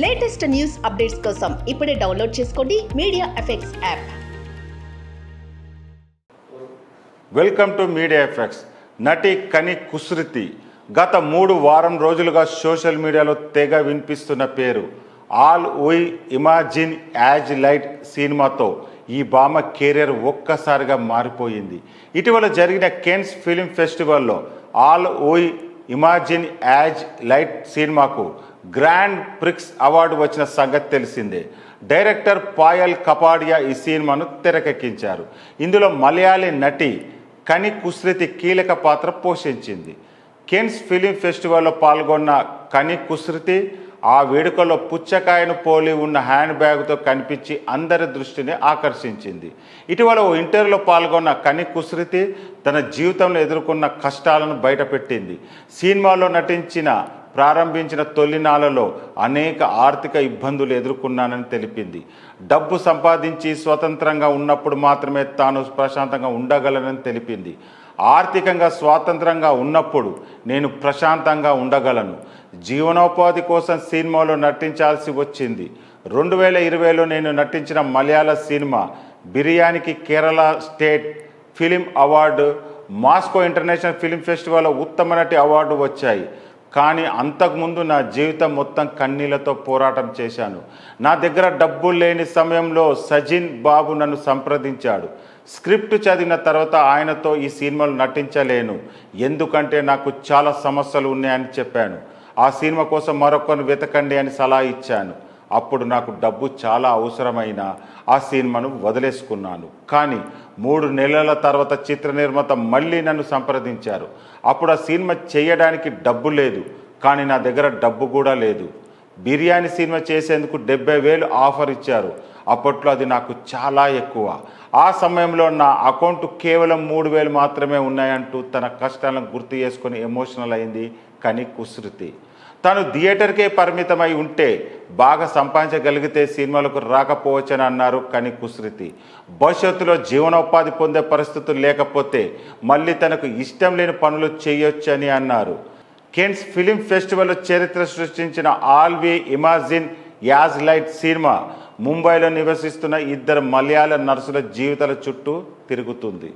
Latest news updates కోసం ఇప్పుడే download చేసుకోండి media effects app. Welcome to media effects. నటి కని కుసృతి గత 3 వారం రోజులుగా సోషల్ మీడియాలో తెగ వినిపిస్తున్న పేరు. All We Imagine as Light సినిమాతో ఈ భామ కెరీర్ ఒక్కసారిగా మారిపోయింది. ఇటీవల జరిగిన కేన్స్ ఫిల్మ్ ఫెస్టివల్లో All We Imagine as Light సినిమాకు గ్రాండ్ ప్రిక్స్ అవార్డు వచ్చిన సంగతి తెలిసిందే. డైరెక్టర్ పాయల్ కపాడియా ఈ సినిమాను తెరకెక్కించారు. ఇందులో మలయాళీ నటి కని కుసృతి కీలక పాత్ర పోషించింది. కేన్స్ ఫిలిం ఫెస్టివల్లో పాల్గొన్న కని కుసృతి ఆ వేడుకలో పుచ్చకాయను పోలి ఉన్న హ్యాండ్ బ్యాగ్తో కనిపించి అందరి దృష్టిని ఆకర్షించింది. ఇటీవల ఓ ఇంటర్వ్యూలో పాల్గొన్న కని కుసృతి తన జీవితంలో ఎదుర్కొన్న కష్టాలను బయటపెట్టింది. సినిమాలో ప్రారంభించిన తొలినాళ్లలో అనేక ఆర్థిక ఇబ్బందులు ఎదుర్కొన్నానని తెలిపింది. డబ్బు సంపాదించి స్వతంత్రంగా ఉన్నప్పుడు మాత్రమే తాను ప్రశాంతంగా ఉండగలనని తెలిపింది. ఆర్థికంగా స్వాతంత్రంగా ఉన్నప్పుడు నేను ప్రశాంతంగా ఉండగలను. జీవనోపాధి కోసం సినిమాలో నటించాల్సి వచ్చింది. 2020లో నేను నటించిన మలయాళ సినిమా బిర్యానీకి Kerala state film award, Moscow International Film ఫెస్టివల్లో ఉత్తమ నటి అవార్డు వచ్చాయి. కానీ అంతకుముందు నా జీవితం మొత్తం కన్నీళ్లతో పోరాటం చేశాను. నా దగ్గర డబ్బులు లేని సమయంలో సజిన్ బాబు నన్ను సంప్రదించాడు. స్క్రిప్ట్ చదివిన తర్వాత ఆయనతో ఈ సినిమాలో నటించలేను, ఎందుకంటే నాకు చాలా సమస్యలు ఉన్నాయని చెప్పాను. ఆ సినిమా కోసం మరొకరిని వెతకండి అని సలహా ఇచ్చాను. అప్పుడు నాకు డబ్బు చాలా అవసరమైన ఆ సినిమాను వదిలేసుకున్నాను. కానీ 3 నెలల తర్వాత చిత్ర నిర్మాత మళ్ళీ నన్ను సంప్రదించారు. అప్పుడు ఆ సినిమా చేయడానికి డబ్బు లేదు, కానీ నా దగ్గర డబ్బు కూడా లేదు. బిర్యానీ సినిమా చేసేందుకు 70,000 ఆఫర్ ఇచ్చారు. అప్పట్లో అది నాకు చాలా ఎక్కువ. ఆ సమయంలో నా అకౌంట్ కేవలం 3,000 మాత్రమే ఉన్నాయంటూ తన కష్టాలను గుర్తు చేసుకొని ఎమోషనల్ అయింది కని కుసృతి. తాను థియేటర్కే పరిమితమై ఉంటే బాగా సంపాదించగలిగితే సినిమాలకు రాకపోవచ్చని అన్నారు కని కుసృతి. భవిష్యత్తులో జీవనోపాధి పొందే పరిస్థితులు లేకపోతే మళ్ళీ తనకు ఇష్టం లేని పనులు చేయొచ్చని అన్నారు. కేన్స్ ఫిలిం ఫెస్టివల్లో చరిత్ర సృష్టించిన All We Imagine as Light సినిమా ముంబైలో నివసిస్తున్న 2 మలయాళ నర్సుల జీవితాల చుట్టూ తిరుగుతుంది.